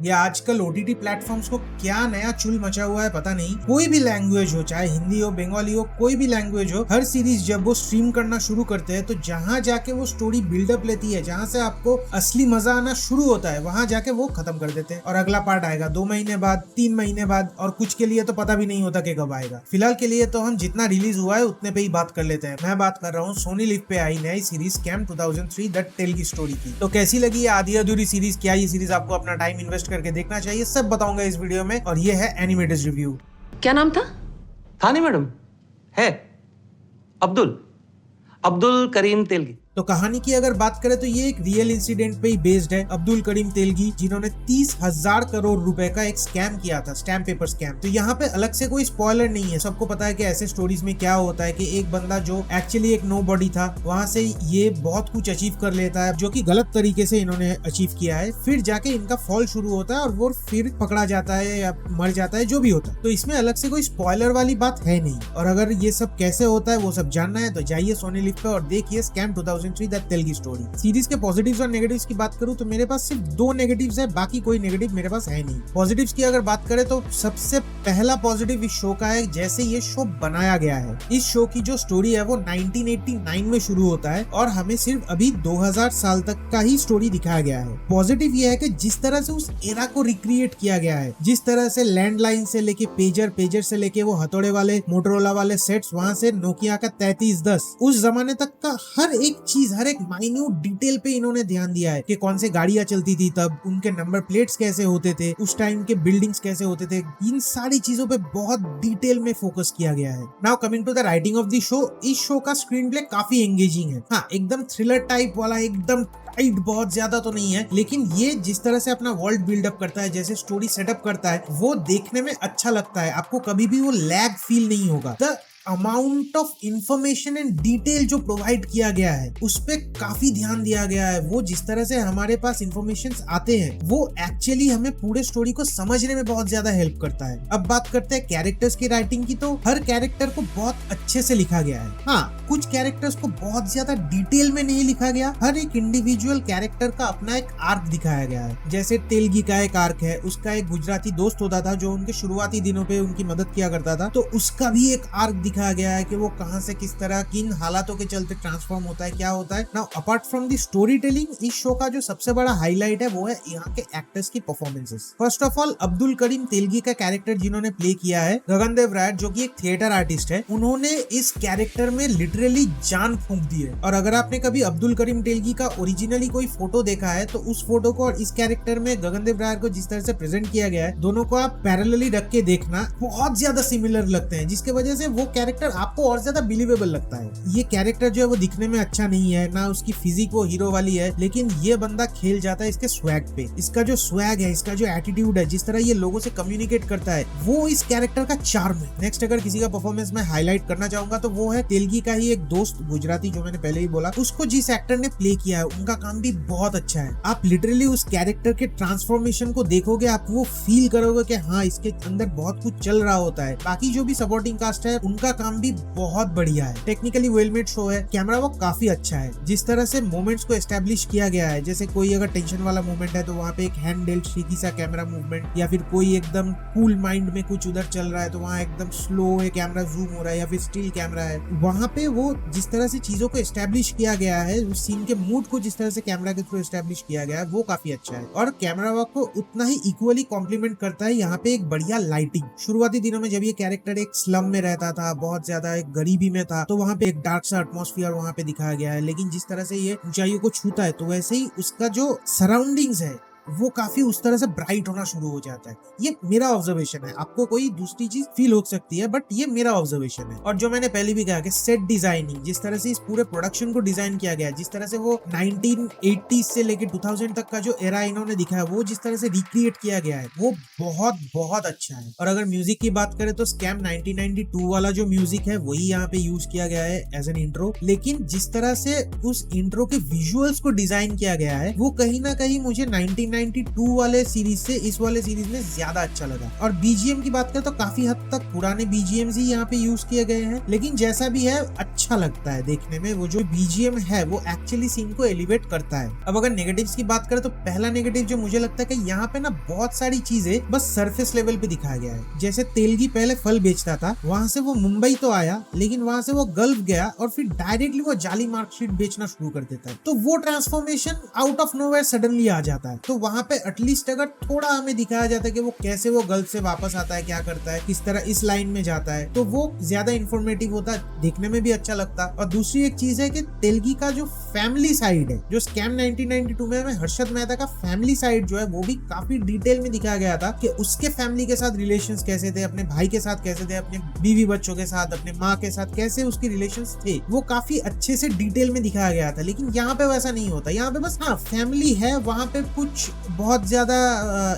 ये आजकल OTT platforms को क्या नया चुल मचा हुआ है पता नहीं। कोई भी लैंग्वेज हो, चाहे हिंदी हो, बंगाली हो, कोई भी लैंग्वेज हो, हर सीरीज जब वो स्ट्रीम करना शुरू करते हैं तो जहां जाके वो स्टोरी बिल्डअप लेती है, जहां से आपको असली मजा आना शुरू होता है, वहां जाके वो खत्म कर देते हैं और अगला पार्ट आएगा 2 महीने बाद, 3 महीने बाद, और कुछ के लिए तो पता भी नहीं होता कि कब आएगा। फिलहाल के लिए तो हम जितना रिलीज हुआ है उतने पे ही बात कर लेते हैं। मैं बात कर रहा हूँ सोनी लिव पे आई नई series scam 2003 the Telgi story की। तो कैसी लगी ये आधी अधूरी सीरीज, क्या ये सीरीज आपको अपना टाइम इन्वेस्ट करके देखना चाहिए, सब बताऊंगा इस वीडियो में। और ये है एनिमेटेड रिव्यू। क्या नाम था? नहीं मैडम, है अब्दुल करीम तेलगी। तो कहानी की अगर बात करें तो ये एक रियल इंसिडेंट पे ही बेस्ड है। अब्दुल करीम तेलगी जिन्होंने 30,000 करोड़ रुपए का एक स्कैम किया था, स्टैम्प पेपर स्कैम। तो यहाँ पे अलग से कोई स्पॉइलर नहीं है, सबको पता है कि ऐसे स्टोरीज में क्या होता है कि एक बंदा जो एक्चुअली एक नोबॉडी था, वहां से ये बहुत कुछ अचीव कर लेता है जो कि गलत तरीके से इन्होंने अचीव किया है। फिर जाके इनका फॉल शुरू होता है और वो फिर पकड़ा जाता है या मर जाता है, जो भी होता है। तो इसमें अलग से कोई स्पॉइलर वाली बात है नहीं। और अगर ये सब कैसे होता है वो सब जानना है तो जाइए सोनी लिव पे और देखिए scam 2003 the Telgi story. Series के पॉजिटिव्स और नेगेटिव्स की बात करूं तो मेरे पास सिर्फ 2 नेगेटिव्स है, बाकी कोई नेगेटिव मेरे पास है नहीं। पॉजिटिव्स की अगर बात करें तो सबसे पहला पॉजिटिव इस शो का है जैसे ये शो बनाया गया है। इस शो की जो स्टोरी है वो 1989 में शुरू होता है और हमें सिर्फ अभी 2000 साल तक का ही स्टोरी दिखाया गया है। पॉजिटिव ये है कि जिस तरह से उस एरा को रिक्रिएट किया गया है, जिस तरह से लैंडलाइन से लेके पेजर से लेके वो हथौड़े वाले मोटरोला वाले सेट्स, वहां से नोकिया का 3310, उस जमाने तक का हर एक चीज, हर एक माइन्यूट डिटेल पे इन्होंने ध्यान दिया है कि कौन से गाड़ियां चलती थी तब, उनके नंबर प्लेट्स कैसे होते थे, उस टाइम के बिल्डिंग्स कैसे होते थे। इन सारी चीजों पे बहुत डिटेल में फोकस किया गया है। Now coming to the writing of the show, इस शो का स्क्रीन प्ले काफी एंगेजिंग है। हाँ, एकदम थ्रिलर टाइप वाला, एकदम टाइट बहुत ज्यादा तो नहीं है, लेकिन ये जिस तरह से अपना वर्ल्ड बिल्डअप करता है, जैसे स्टोरी सेटअप करता है, वो देखने में अच्छा लगता है। आपको कभी भी वो लैग फील नहीं होगा। The amount of information and detail जो प्रोवाइड किया गया है उस पे काफी ध्यान दिया गया है। वो जिस तरह से हमारे पास इंफॉर्मेशन आते हैं वो एक्चुअली हमें पूरे स्टोरी को समझने में बहुत ज्यादा हेल्प करता है। अब बात करते हैं कैरेक्टर्स की राइटिंग की, तो हर कैरेक्टर को बहुत अच्छे से लिखा गया है। हाँ, कुछ कैरेक्टर्स को बहुत ज्यादा डिटेल में नहीं लिखा गया। हर एक इंडिविजुअल कैरेक्टर का अपना एक आर्क दिखाया गया है। जैसे तेलगी का एक आर्क है, उसका एक गुजराती दोस्त होता था जो उनके शुरुआती दिनों पे उनकी मदद किया करता था, तो उसका भी एक आर्क दिखाया गया है कि वो कहां से किस तरह किन हालातों के चलते ट्रांसफॉर्म होता है, क्या होता है। Now apart from the story telling, इस शो का जो सबसे बड़ा हाईलाइट है वो है यहाँ के एक्टर्स की performances. First of all Abdul Karim Telgi का कैरेक्टर जिन्होंने प्ले किया है, गगनदेव राय, जो कि एक थिएटर आर्टिस्ट है, उन्होंने इस कैरेक्टर में लिटरली जान फूंक दी है। और अगर आपने कभी अब्दुल करीम तेलगी का ओरिजिनली कोई फोटो देखा है तो उस फोटो को और इस कैरेक्टर में गगनदेव राय को जिस तरह से प्रेजेंट किया गया है, दोनों को आप पैरेलली रख के देखना, बहुत ज्यादा सिमिलर लगते हैं, जिसके वजह से वो कैरेक्टर आपको और ज्यादा बिलीवेबल लगता है। ये कैरेक्टर जो है वो दिखने में अच्छा नहीं है, ना उसकी फिजिक वो हीरो वाली है, लेकिन ये बंदा खेल जाता है इसके स्वैग पे। इसका जो स्वैग है, इसका जो एटीट्यूड है, जिस तरह ये लोगों से कम्युनिकेट करता है, वो इस कैरेक्टर का चार्म है। नेक्स्ट अगर किसी का परफॉर्मेंस मैं हाईलाइट करना चाहूंगा तो वो है तेलगी का ही एक दोस्त गुजराती, जो मैंने पहले ही बोला, उसको जिस एक्टर ने प्ले किया है उनका काम भी बहुत अच्छा है। आप लिटरली उस कैरेक्टर के ट्रांसफॉर्मेशन को देखोगे, आप वो फील करोगे कि हाँ, इसके अंदर बहुत कुछ चल रहा होता है। बाकी जो भी सपोर्टिंग कास्ट है उनका काम भी बहुत बढ़िया है। टेक्निकली वेल मेड शो है, कैमरा वर्क काफी अच्छा है। जिस तरह से मोमेंट्स को एस्टेब्लिश किया गया है, जैसे कोई अगर टेंशन वाला मोमेंट है तो वहाँ पे एक हैंड डेल्ट शेकी सा कैमरा मूवमेंट, या फिर कोई एकदम कूल माइंड में कुछ उधर चल रहा है तो वहाँ एकदम स्लो है कैमरा, जूम हो रहा है, या फिर स्टिल कैमरा है, वहाँ पे वो जिस तरह से चीजों को एस्टेब्लिश किया गया है, उस सीन के मूड को जिस तरह से कैमरा के थ्रू एस्टेब्लिश किया गया है, वो काफी अच्छा है। और कैमरा वर्क को उतना ही इक्वली कॉम्प्लीमेंट करता है यहाँ पे एक बढ़िया लाइटिंग। शुरुआती दिनों में जब ये कैरेक्टर एक स्लम में रहता था, बहुत ज्यादा एक गरीबी में था, तो वहाँ पे एक डार्क सा एटमॉस्फेयर वहाँ पे दिखाया गया है, लेकिन जिस तरह से ये ऊंचाइयों को छूता है तो वैसे ही उसका जो सराउंडिंग्स है वो काफी उस तरह से ब्राइट होना शुरू हो जाता है। ये मेरा ऑब्जर्वेशन है, आपको कोई दूसरी चीज फील हो सकती है, बट ये मेरा ऑब्जर्वेशन है। और जो मैंने पहले भी कहा कि सेट डिजाइनिंग, जिस तरह से इस पूरे प्रोडक्शन को डिजाइन किया गया है, जिस तरह से वो 1980 से लेके 2000 तक का जो एरा इन्होंने दिखाया, वो जिस तरह से रिक्रिएट किया गया है, वो बहुत बहुत अच्छा है। और अगर म्यूजिक की बात करें तो स्कैम 1992 वाला जो म्यूजिक है वही यहाँ पे यूज किया गया है एज एन इंट्रो, लेकिन जिस तरह से उस इंट्रो के विजुअल्स को डिजाइन किया गया है वो कहीं ना कहीं मुझे 19 1992 वाले सीरीज से इस वाले सीरीज में ज्यादा अच्छा लगा। और बीजीएम की बात करें तो काफी हद तक पुराने बीजीएम ही यहाँ पे यूज किए गए हैं, लेकिन जैसा भी है अच्छा लगता है देखने में। वो जो बीजीएम है वो एक्चुअली सीन को एलिवेट करता है। अब अगर नेगेटिव्स की बात करें तो पहला नेगेटिव जो मुझे लगता है कि यहाँ पे ना बहुत सारी चीजें बस सरफेस लेवल पे दिखाया गया है। जैसे तेलगी पहले फल बेचता था, वहां से वो मुंबई तो आया, लेकिन वहां से वो गल्फ गया और फिर डायरेक्टली वो जाली मार्कशीट बेचना शुरू कर देता है। तो वो transformation out of nowhere suddenly आ जाता है। तो वहां पे एटलीस्ट अगर थोड़ा हमें दिखाया जाता है कि वो कैसे वो गल्फ से वापस आता है, क्या करता है, किस तरह इस लाइन में जाता है, तो वो ज्यादा इंफॉर्मेटिव होता, देखने में भी अच्छा लगता। और दूसरी एक चीज है कि तेलगी का जो फैमिली साइड है, जो स्कैम 1992 में हर्षद मेहता का फैमिली साइड जो है वो भी काफी डिटेल में दिखाया गया था कि उसके फैमिली के साथ रिलेशंस कैसे थे, अपने भाई के साथ कैसे थे, अपने बीवी बच्चों के साथ, अपने माँ के साथ कैसे उसके रिलेशंस थे, वो काफी अच्छे से डिटेल में दिखाया गया था। लेकिन यहाँ पे वैसा नहीं होता। यहाँ पे बस हाँ फैमिली है, वहाँ पे कुछ बहुत ज्यादा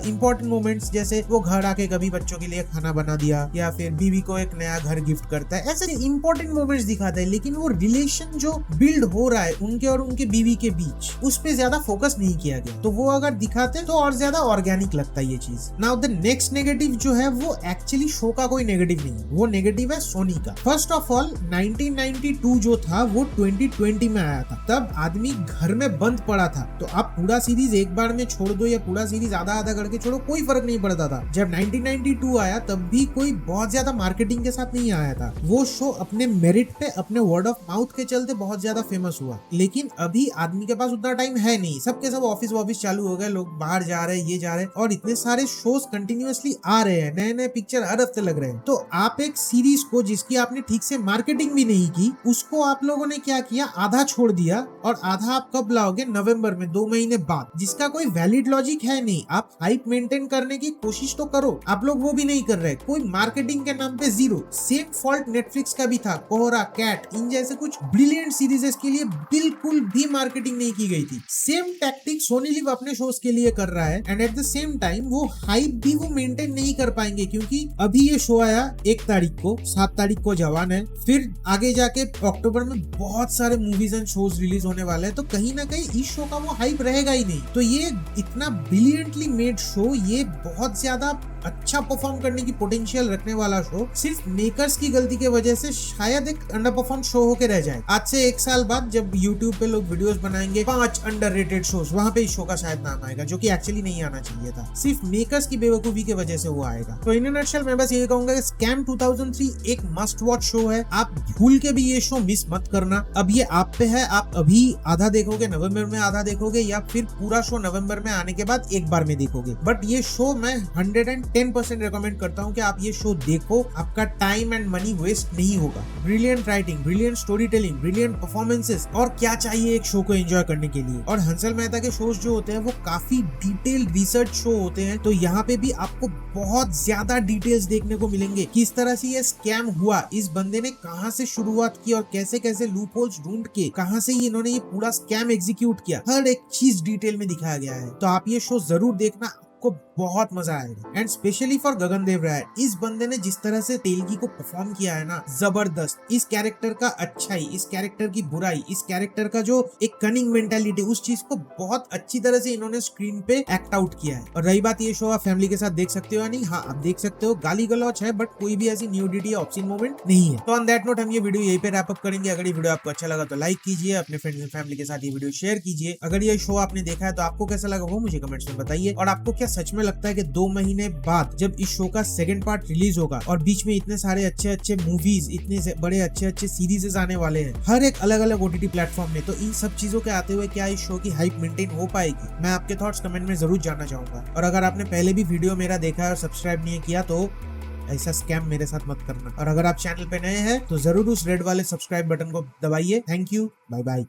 इंपॉर्टेंट मोमेंट्स, जैसे वो घर आके कभी बच्चों के लिए खाना बना दिया या फिर बीवी को एक नया घर गिफ्ट करता है, ऐसे इंपॉर्टेंट मोमेंट्स दिखाता है। लेकिन वो रिलेशन जो बिल्ड हो रहा है उनके और उनके बीवी के बीच, उस पे ज्यादा फोकस नहीं किया गया। तो वो अगर दिखाते तो और ज्यादा ऑर्गेनिक लगता है ये चीज। नाउ द नेक्स्ट नेगेटिव जो है वो एक्चुअली शो का कोई नेगेटिव नहीं है, वो नेगेटिव है सोनी का। फर्स्ट ऑफ ऑल 1992 जो था वो 2020 में आया था, तब आदमी घर में बंद पड़ा था। तो आप पूरा सीरीज एक बार में छोड़ दो या पूरा सीरीज आधा आधा करके छोड़ो, कोई फर्क नहीं पड़ता था। जब 1992 आया तब भी कोई बहुत ज्यादा मार्केटिंग के साथ नहीं आया था। वो शो अपने मेरिट पे, अपने वर्ड ऑफ माउथ के चलते बहुत ज्यादा फेमस हुआ। लेकिन अभी आदमी के पास उतना टाइम है नहीं, सबके सब ऑफिस वॉफिस चालू हो गए, लोग बाहर जा रहे हैं, ये जा रहे हैं, और इतने सारे शोज कंटिन्यूअसली आ रहे हैं, नए नए पिक्चर हर हफ्ते लग रहे हैं। तो आप एक सीरीज को जिसकी आपने ठीक से मार्केटिंग भी नहीं की, उसको आप लोगों ने क्या किया, आधा छोड़ दिया। और आधा आप कब लाओगे, नवंबर में, 2 महीने बाद, जिसका कोई वैलिड लॉजिक है नहीं। आप हाइप मेंटेन करने की कोशिश तो करो, आप लोग वो भी नहीं कर रहे। कोई मार्केटिंग के नाम पे जीरो। सेम फॉल्ट नेटफ्लिक्स का भी था, कोहरा, कैट, इन जैसे कुछ ब्रिलियंट सीरीजेस के लिए बिल्कुल भी मार्केटिंग नहीं की गई थी। सेम टैक्टिक सोनी लिव अपने शोज के लिए कर रहा है, and at the same time वो हाइप भी वो मेंटेन नहीं कर पाएंगे, क्योंकि अभी ये शो आया 1 तारीख को, 7 तारीख को जवान है, फिर आगे जाके अक्टूबर में बहुत सारे मूवीज एंड शोज रिलीज होने वाले हैं। तो कहीं ना कहीं इस शो का वो हाइप रहेगा ही नहीं। तो ये इतना ब्रिलियंटली मेड शो, ये बहुत ज्यादा अच्छा परफॉर्म करने की पोटेंशियल रखने वाला शो, सिर्फ मेकर्स की गलती के वजह से शायद एक अंडर परफॉर्म शो होके रह जाए। आज से 1 साल बाद जब यूट्यूब पे लोग वीडियोस बनाएंगे 5 अंडररेटेड शोज, वहां पे इस शो का शायद नाम आएगा, जो कि एक्चुअली नहीं आना चाहिए था। सिर्फ मेकर्स की बेवकूफी की वजह से वो आएगा। तो इन नटशेल मैं बस ये कहूंगा कि स्कैम 2003 एक मस्ट वॉच शो है। आप भूल के भी ये शो मिस मत करना। अब ये आप पे है, आप अभी आधा देखोगे, नवंबर में आधा देखोगे, या फिर पूरा शो नवंबर में आने के बाद एक बार में देखोगे। बट ये शो मैं 110% रेकमेंड करता हूँ कि आप ये शो देखो, आपका टाइम एंड मनी वेस्ट नहीं होगा। Brilliant writing, brilliant story telling, brilliant performances, और क्या चाहिए एक शो को एंजॉय करने के लिए। और हंसल मेहता के शोज जो होते हैं वो काफी डिटेल रिसर्च शो होते हैं। तो यहाँ पे भी आपको बहुत ज्यादा डिटेल्स देखने को मिलेंगे, किस तरह से ये स्कैम हुआ, इस बंदे ने कहां से शुरुआत की और कैसे कैसे लूप होल्स ढूंढ के कहां से इन्होंने ये पूरा स्कैम एग्जीक्यूट किया। हर एक चीज डिटेल में दिखाया गया है। तो आप ये शो जरूर देखना, आपको बहुत मजा आएगा। एंड स्पेशली फॉर गगन देव राय, इस बंदे ने जिस तरह से तेलगी को परफॉर्म किया है ना, जबरदस्त। इस कैरेक्टर का अच्छाई, इस कैरेक्टर की बुराई, इस कैरेक्टर का जो एक कनिंग मेंटालिटी, उस चीज को बहुत अच्छी तरह से इन्होंने स्क्रीन पे एक्ट आउट किया है। और रही बात ये शो आप फैमिली के साथ देख सकते हो या नहीं, हाँ आप देख सकते हो। गाली गलौच है बट कोई भी ऐसी न्यूडिटी या ऑब्सीन मोमेंट नहीं है। तो ऑन दैट नोट हम ये वीडियो यहीं पे रैप अप करेंगे। अगर ये वीडियो आपको अच्छा लगा तो लाइक कीजिए, अपने फ्रेंड्स एंड फैमिली के साथ ये वीडियो शेयर कीजिए। अगर ये शो आपने देखा है तो आपको कैसा लगा वो मुझे कमेंट्स में बताइए। और आपको क्या सच में लगता है कि 2 महीने बाद जब इस शो का सेकंड पार्ट रिलीज होगा और बीच में इतने सारे अच्छे अच्छे मूवीज, इतने बड़े अच्छे अच्छे सीरीजेस आने वाले हैं हर एक अलग अलग OTT प्लेटफॉर्म में, तो इन सब चीजों के आते हुए क्या इस शो की हाइप मेंटेन हो पाएगी? मैं आपके थॉट्स कमेंट में जरूर जानना चाहूंगा। और अगर आपने पहले भी वीडियो मेरा देखा है और सब्सक्राइब नहीं किया तो ऐसा स्कैम मेरे साथ मत करना। और अगर आप चैनल पे नए हैं तो जरूर उस रेड वाले सब्सक्राइब बटन को दबाइए। Thank you, bye bye.